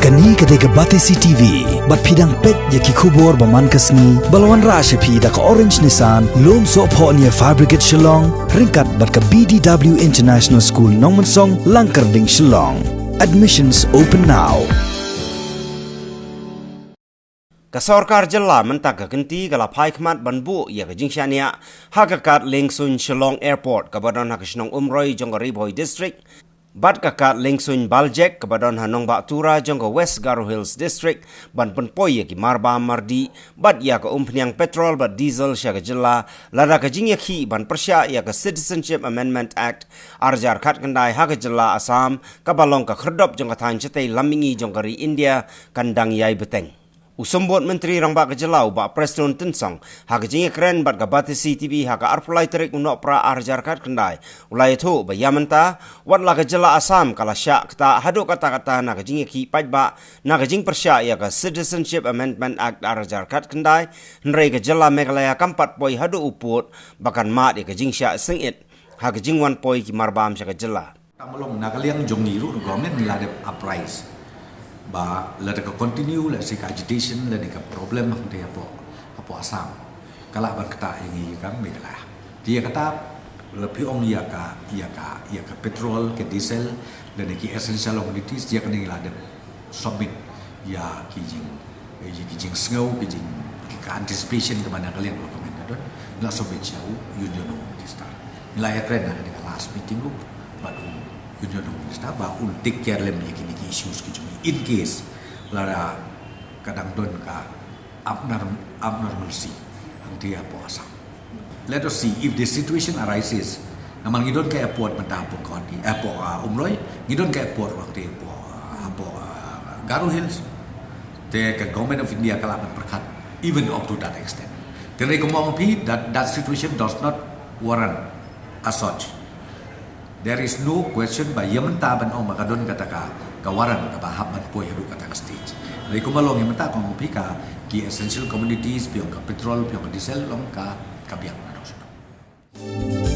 Kani kadega Batesi TV, bat pidang pet yaki kubor baman kasni, balawan rasha pi da ka orange nisan, lom so po niya Fabricate Shillong, ringkat bat ka BDW International School Nongmansong, Langkarding Shillong. Admissions open now. Ka Sorkar jilla mentak ka genti kala pai khmat banbu ya ka jing Shahniah ha ka kat Lengsun Shillong Airport ka badon ha ka shnong Umroi jong ka Pynpoi district bat ka kat Lengsun Baljek ka badon ha nong ba tura jong ka West Garo Hills district ban Pynpoi ya ki Marbam mardi bat ya ka umpniang petrol bat diesel sha ka jilla lada ka jing ya ki ban persya ya ka Citizenship Amendment Act arjar khat kandai ha ka jilla Assam ka balong ka khrdop jong ka than chete lamingi jong ka ri India kandang yai beteng Usumbot Menteri Rangba Kejelau Bak Preston Tensong hak jingi keren bat ka Batesi TV hak arpulai terik unok pra arjar kat kendai ulai itu bayamenta wat la kejela Assam kala syak kata haduk kata-kata nak jingi ki pajba nak jing persya ya ka Citizenship Amendment Act arjar kat kendai nrei kejela Meghalaya kampat poi haduk uput bahkan mat ya kejing syak sengit hak jing wan poi ki Marbam syak kejela Tamalong nakaliang jongi ru government nilade uprise ba la de continue la sika agitation la de problem de apo Assam kala ban kata ini kan Meghalaya dia kata lebih ong ya ka petrol ke diesel dan ki essential commodities dia kena la de submit ya kijing snow kijing ka anticipation ke mana kalian dokumen don la submit jauh union minister nilai keren de last meeting lu baru union minister ba take care lem ni issues ki in case lara kadang don ka abnormalcy ang dia po Assam. Let us see if the situation arises naman ngidon ka airport matapon ko di airport Umroi ngidon ka airport waktu po Garo Hills the government of India kalaban perkat even up to that extent. Then kumampi that situation does not warrant as such. There is no question ba yamenta ban o makadon kataka kawaran ka bahab man po yadu kataka stage. Dari kumalong yamenta kung pika ki essential commodities piyong ka petrol piyong ka diesel long ka kabiyak na